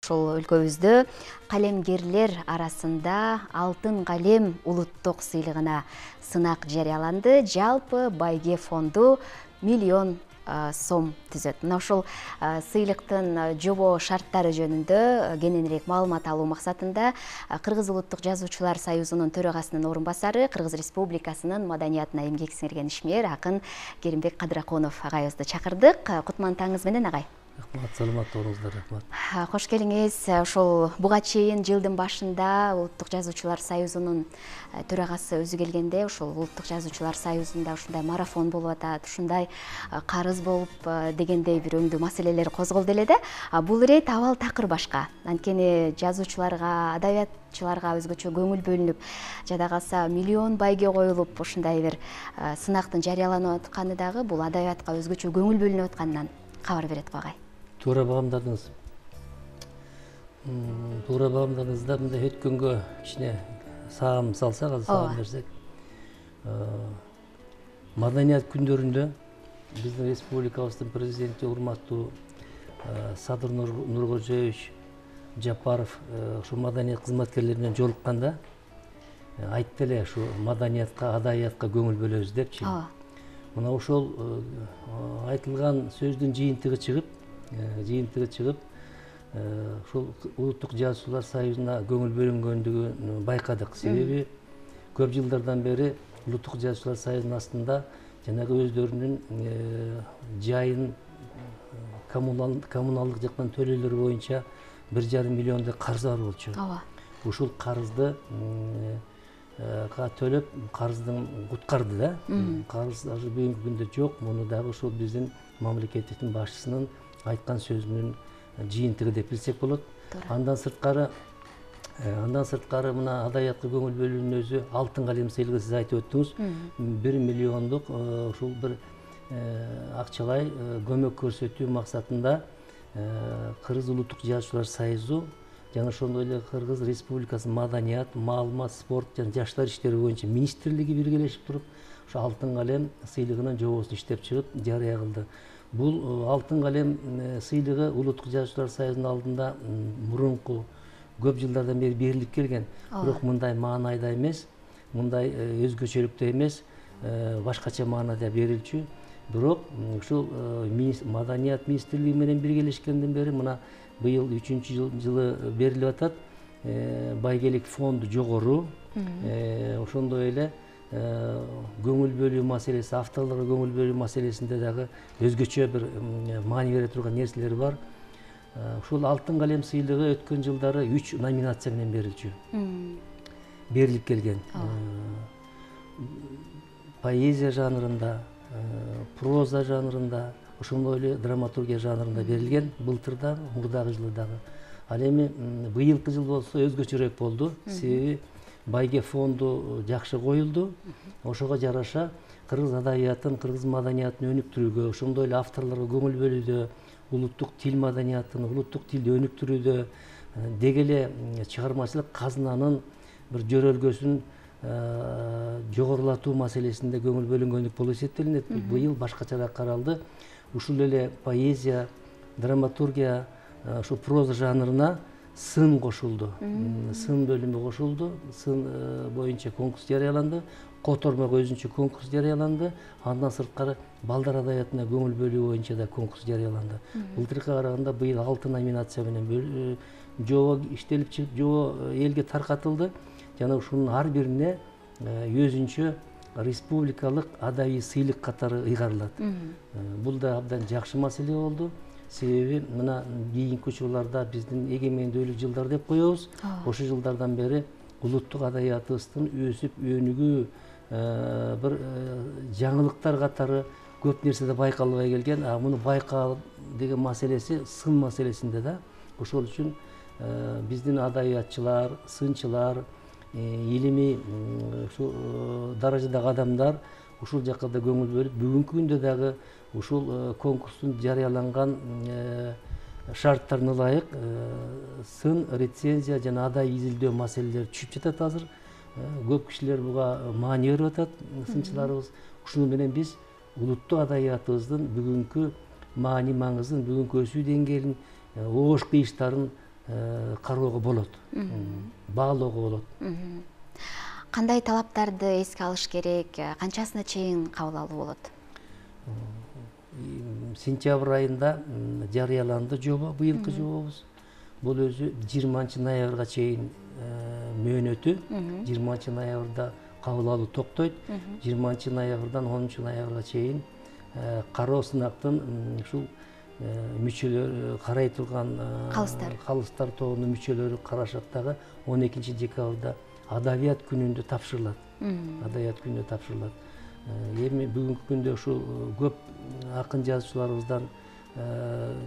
Ошол өлкөбүздө калемгерлер арасында Алтын калем улуттук сыйлыгына сынак жарыяланды. Жалпы байге фонду миллион сом түзөт. Мына ошол сыйлыктын жобо шарттары жөнүндө кененирээк маалымат алуу максатында Кыргыз улуттук жазуучулар союзунун төрагасынын орун басары, Кыргыз Республикасынын маданиятына эмгек сиңирген ишмер акын Керимбек Кадыракунов агайыбызды чакырдык. Кутман таңыңыз менен, агай. Рахмат, саламатта болуңуздар, рахмат. Кош келиңиз. Ошол буга чейин жылдын башында Улуттук жазуучулар союзунун төрагасы өзү келгенде, ошол Улуттук жазуучулар союзунда ушундай марафон болуп атат, ушундай карыз болуп дегендей бир өңдүү маселелер козголду эле да. Бул ирет абал такыр башка. Анткени жазуучуларга, адабиятчыларга өзгөчө көңүл бөлүнүп, жада калса миллион байге коюлуп, ушундай бир сынактын жарыяланып атканы дагы бул адабиятка өзгөчө көңүл бөлүнүп атканынан кабар берет го, агай. Туура багамдадыңыз. Туура багамдадыңызда мындай өткөнгө кичине саам салсак, азыр саам берсек. Маданият күндөрүндө биздин республикабыздын президенти урматтуу Садыр Нуркожоевич Жапаров ушу маданият кызматкерлери менен жолукканда айтты эле, ушу маданиятка, адабиятка көңүл бөлөбүз депчи. Мына ошол айтылган сөздүн жыйынтыгы чыгып, ушул Улуттук жазуучулар союзуна көңүл бөлүнгөндүгүн байкадык. Себеби көп жылдардан бери Улуттук жазуучулар союзунун астында жанагы өздөрүнүн жайын коммуналдык жактан төлөөлөр боюнча 1,5 миллиондой карызы бар болчу. Ушул карызды төлөп, карыздын куткарды да. Карыз азыр бүгүнкү күндө жок. Муну дагы ушул биздин мамлекеттиктин башчысынын айткан сөзүнүн жыйынтыгы деп билсек болот. Андан сырткары мына адабиятка көңүл бөлүүнүн өзү Алтын калем сыйлыгы, сиз айтып өттүңүз. 1 миллиондук ушул бир акчалай көмөк көрсөтүү максатында Кыргыз улуттук жазуучулар союзу жана ошондой эле Кыргыз Республикасынын маданият, маалымат, спорт жана жаштар иштери боюнча министрлиги биргелешип туруп, ошо Алтын калем сыйлыгынын жобосун иштеп чыгып, жарыя кылды. Бул Алтын калем сыйлыгы Улуттук жазуучулар союзунун алдында мурунку көп жылдардан бери берилип келген. Бирок мындай маанайда эмес, мындай өзгөчөлүктө эмес, башкача маанайда берилчү. Бирок ушул маданият министрлиги менен биргелешкенден бери мына быйыл 3-жылы берилип атат. Байгелик фонду жогору. Ошондой эле көңүл бөлүү маселеси, авторлорго көңүл бөлүү маселесинде дагы өзгөчө бир маани бере турган нерселер бар. Ушул Алтын калем сыйлыгы өткөн жылдары 3 номинация менен берилип келген. Поэзия жанрында, проза жанрында, ошондой эле драматургия жанрында берилген былтыр да, мурдагы жылы дагы. Ал эми быйылкы жыл болсо өзгөчөрөөк болду. Себеби байге фонду жакшы коюлду. Ошого жараша кыргыз адабиятын, кыргыз маданиятын өнүктүрүүгө, ошондой эле авторлорго көңүл бөлүүдө, улуттук тил маданиятын, улуттук тилди өнүктүрүүдө, деги эле чыгармачылык казынанын бир жөрөлгөсүн жогорулатуу маселесинде көңүл бөлүнгөндүк болуп эсептелинет. Быйыл башкачараак каралды. Ушул эле поэзия, драматургия, ушу проза жанрына сын кошулду. Сын бөлүмү кошулду. Сын боюнча конкурс жарыяланды. Котормого өзүнчө конкурс жарыяланды. Андан сырткары балдар адабиятына көңүл бөлүү боюнча да конкурс жарыяланды. Былтыркыга караганда быйыл 6 номинация менен жобо иштелип чыгып, жобо элге таркатылды. Жана ушунун ар бирине өзүнчө республикалык адабий сыйлык катары ыйгарылат. Бул да абдан жакшы маселе болду. Себеби мына кийинки учурларда биздин эгемендүүлүк жылдары деп коебуз. Ошо жылдардан бери улуттук адабиятыбыздын өсүп өнүгүү бир жаңылыктар катары көп нерседе байкалбай келген. Муну байкаа деген маселеси сын маселесинде да. Ошол үчүн биздин адабиятчылар, сынчылар, илимий ушу даражадагы адамдар ушул жакка да көңүл бөлүп, бүгүнкү күндө дагы ушул конкурстун жарыяланган шарттарына ылайык сын, рецензия жана адабий изилдөө маселелери түшүп жатат азыр. Көп кишилер буга маани берип атат, сынчыларыбыз. Ушуну менен биз улуттук адабиятыбыздын бүгүнкү маани маңызын, бүгүнкү өсүү деңгээлин, оош кыйыштарын кароого болот, баалоого болот. Кандай талаптарды эске алыш керек, канчасына чейин кабыл алуу болот? Сентябрь айында жарыяланды жоба, быйылкы жобобуз. Бул өзү 20 ноябрга чейин мөөнөтү. 20 ноябрда кабыл алуу токтойт. 20 ноябрдан 10 ноябрга чейин кароо сынактын ушул мүчөлөр карай турган калыстар тобунун мүчөлөрү карашат дагы 12 декабрда адабият күнүндө тапшырылат. Адабият күнүндө тапшырылат. Эми бүгүнкү күндө ушул көп акын жазуучуларыбыздан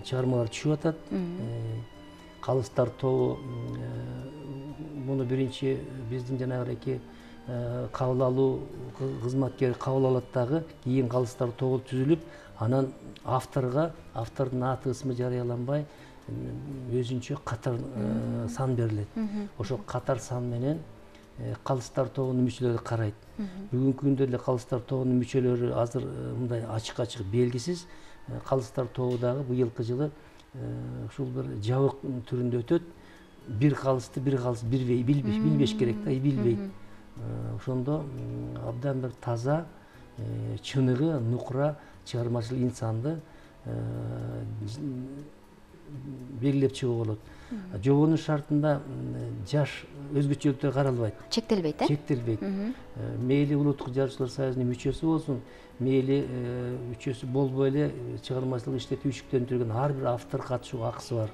чыгармалар түшүп атат. Калыстар тобу муну биринчи биздин жанагы кабыл алуу кызматкери кабыл алат дагы, кийин калыстар тобу түзүлүп, анан автордун аты ысмы жарыяланбай, өзүнчө катар сан берилет. Ошол катар сан менен калыстар тобунун мүчөлөрү карайт. Бүгүнкү күндө эле калыстар тобунун мүчөлөрү азыр мындай ачык белгисиз. Калыстар тобу дагы быйылкы жылы ушул бир жабык түрүндө өтөт. Бир калыс билбеш керек да, билбейт. Ошондо абдан бир таза, чыныгы, нукура, чыгармачыл инсанды белгилеп чыгууга болот. Жобонун шартында жаш өзгөчөлүктөр каралбайт. Чектелбейт, Чектелбейт. Мейли Улуттук Жазуучулар союзунун мүчөсү болсун, мейли мүчөсү болбой эле чыгармачылык иште түйшүктөн түргөн ар бир автор катышууга акысы бар.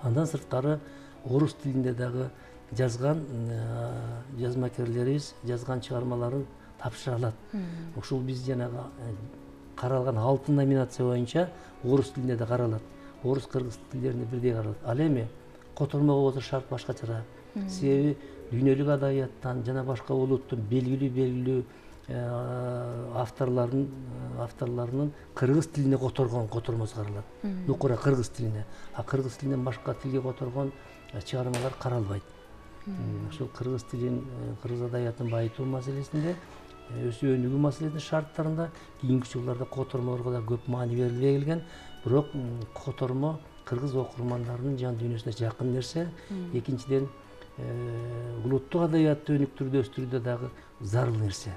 Андан сырткары орус тилинде дагы жазган жазмакерлерибиз жазган чыгармаларын тапшыра алат. Ушул биз жанагы каралган 6 номинация боюнча орус тилинде да каралат. Орус, кыргыз тилдеринде бирдей каралат. Ал эми котормого болсо шарт башкачараак. Себеби дүйнөлүк адабияттан жана башка улуттун белгилүү авторлорунун кыргыз тилине которгон котормосу каралат. Нукура кыргыз тилине. А кыргыз тилинен башка тилге которгон чыгармалар каралбайт. Ошол кыргыз тилин, кыргыз адабиятын байытуу маселесинде, өсүү өнүгүү маселесинде шарттарында кийинки жылдарда котормолорго да көп маани берилбей келген. Бирок котормо кыргыз окурмандарынын жан дүйнөсүнө жакын нерсе. Экинчиден, улуттук адабиятты өнүктүрүүдө өстүрүүдө дагы зарыл нерсе.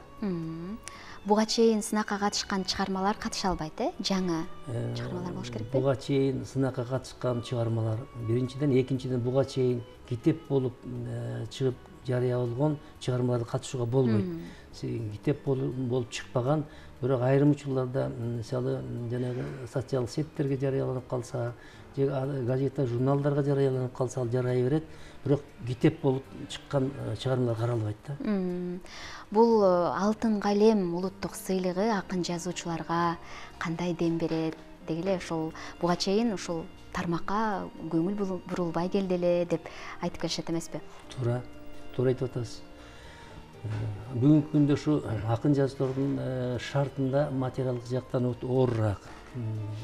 Буга чейин сынакка катышкан чыгармалар катыша албайт, жаңы чыгармалар болуш керекпи? Буга чейин сынакка катышкан чыгармалар биринчиден, экинчиден буга чейин китеп болуп чыгып жарыя болгон чыгармаларга катышууга болбойт. Китеп болуп чыкпаган, бирок айрым учурларда, мисалы, жанагы социалдык сеттерге жарыяланып калса, же газета, журналдарга жарыяланып калса, ал жарай берет. Бирок китеп болуп чыккан чыгармалар каралбайт да. Бул алтын калем улуттук сыйлыгы акын жазуучуларга кандай дем берет? Деги эле ошол буга чейин ушул тармакка көңүл бурулбай келди эле деп айтып келишет эмеспи? Туура айтып атасыз. Бүгүнкү күндө ушу акын жазуучулардын шартында материалдык жактан оорураак.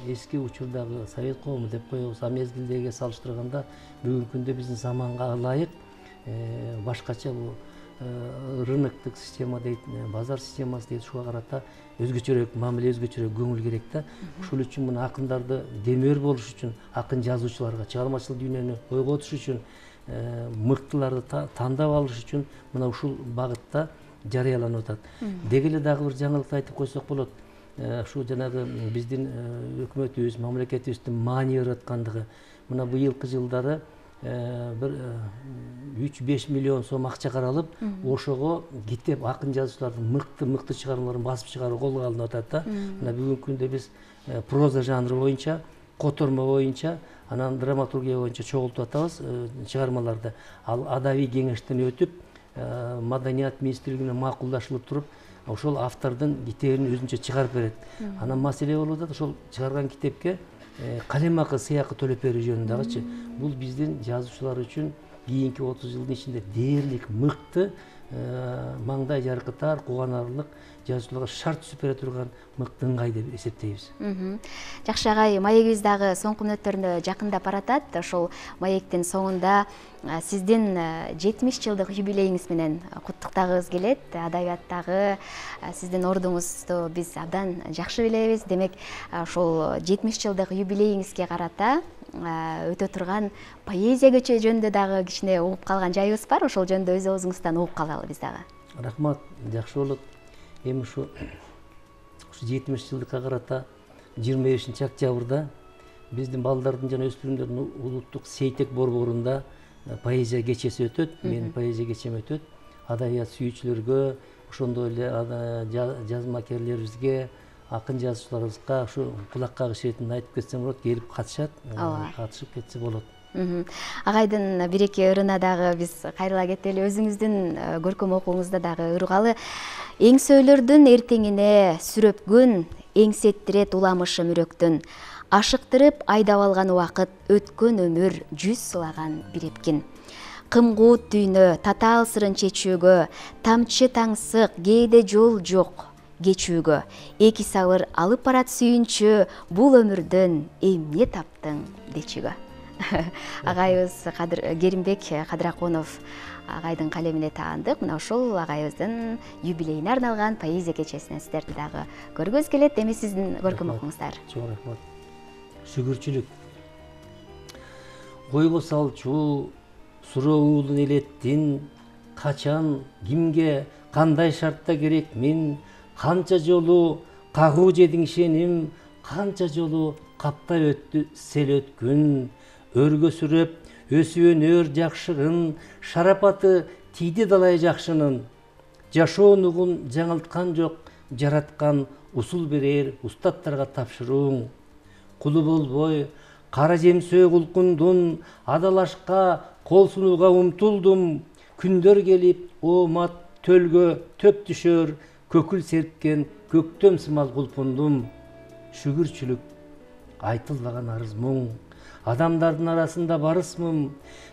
Эски учурдагы совет коому деп коебуз, а мезгилдеги салыштырганда бүгүнкү күндө биздин заманга ылайык башкача бул рыноктук система дейт, базар системасы дейт, ушуга карата өзгөчөрөөк мамиле, өзгөчөрөөк көңүл керек да. Ушул үчүн мына акындарды демөөр болуш үчүн, акын жазуучуларга чыгармачыл дүйнөнү ойготуш үчүн, мыктыларды тандап алыш үчүн мына ушул багытта жарыяланып атат. Деги эле дагы бир жаңылыкты айтып койсок болот. Ушу жанагы биздин өкмөтүбүз, мамлекетибиздин маани берип аткандыгы. Мына быйылкы жылдары бир 3-5 миллион сом акча каралып, ошого китеп, акын жазуучулардын мыкты чыгармаларын басып чыгаруу колго алынып атат да. Мына бүгүнкү күндө биз проза жанры боюнча, котормо боюнча, анан драматургия боюнча чогултуп атабыз чыгармаларды. Ал адабий кеңештен өтүп, маданият министрлигине макулдашылып туруп, ошол автордун китебин өзүнчө чыгарып берет. Анан маселе болуп атат, ошол чыгарган китепке калемакы, сыйакы төлөп берүү жөнүндөгүчү. Бул биздин жазуучулар үчүн кийинки 30 жылдын ичинде дээрлик мыкты маңдай жаркытар, кубанарлык, жазуучуларга шарт түзүп бере турган мыкты ыңгай деп эсептейбиз. Жакшы агай, маегибиз дагы соңку мүнөттөрүндө жакындап баратат. Ошол маектин соңунда сиздин 70 жылдык юбилейиңиз менен куттуктагыбыз келет. Адабияттагы сиздин ордуңузду биз абдан жакшы билебиз. Демек, ошол 70 жылдык юбилейиңизге карата өтө турган поэзия көчө жөнүндө дагы кичине угуп калган жайыбыз бар. Ошол жөнүндө өз оозуңуздан угуп калалы биз дагы. Рахмат, жакшы болот. Эми ушу 70 жылдыкка карата 25 октябрда биздин балдардын жана өспүрүмдөрдүн улуттук сейтек борборунда поэзия кечеси өтөт. Менин поэзия кечем өтөт. Адабият сүйүүчүлөргө, ошондой эле жазмакерлерибизге, акын жазуучуларыбызга ушу кулак кагыш иретинде айтып кетсем болот, келип катышат, катышып кетсе болот. Агайдын бир-эки ырына дагы биз кайрыла кетели. Өзүңүздүн көркөм окууңузда дагы ыргалы. Эңсөөлөрдүн эртеңине сүрөпкүн, эңсеттирет уламышы мүрөктүн. Ашыктырып айдап алган убакыт, өткөн өмүр жүз сылаган бирепкин. Кымгуут дүйнө, татаал сырын чечүүгө, тамчы таңсык, кээде жол жок кечүүгө. Эки сабыр алып барат сүйүнчү, бул өмүрдөн эмне таптың дечүүгө. Агайыбыз Керимбек Кадыракунов агайдын калемине таандык. Мына ошол агайыбыздын юбилейине арналган поэзия кечесинен сиздерди дагы көргүбүз келет. Эми сиздин көркөм окуңуздар. Чоң рахмат. Шүгүрчүлүк. Койго салчу, суроолун элеттин, качан, кимге, кандай шартта керек мен, канча жолу кагуу жедиң шеним, канча жолу каптап өттү сел өткүн. Өргө сүрөп, өсүп өнөр жакшырын, шарапаты тийди далай жакшынын. Жашоо нугун жаңылткан жок, жараткан усул берер устаттарга тапшырууң. Кулу болбой, кара жемсөө кулкундун, адалашка, кол сунууга умтулдум. Күндөр келип, оомат төлгө төп түшөр, көкүл серпкен көктөм сымал кулпундум. Шүгүрчүлүк, айтылбаган арыз муң. Адамдардын арасында барысмын,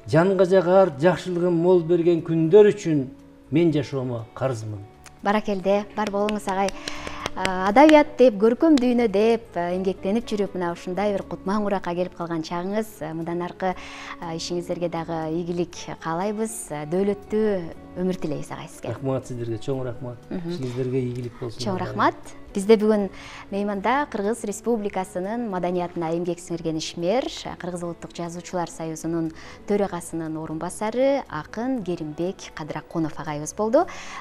жанга жагар жакшылыгын мол берген күндөр үчүн мен жашоомо карызмын. Баракелде, бар болуңуз агай. Адабият деп, көркөм дүйнө деп эмгектенип жүрүп, мына ушундай бир кутман куракка келип калган чагыңыз. Мындан аркы ишиңиздерге дагы ийгилик каалайбыз. Дөөлөттүү өмүр тилейбиз агай сизге. Рахмат сиздерге, чоң рахмат. Ишиңиздерге ийгилик болсун. Чоң рахмат. Бизде бүгүн мейманда Кыргыз Республикасынын маданиятына эмгек сиңирген ишмер, Кыргыз Улуттук Жазуучулар Союзунун төрагасынын орун басары акын Керимбек Кадыракунов агайыбыз болду.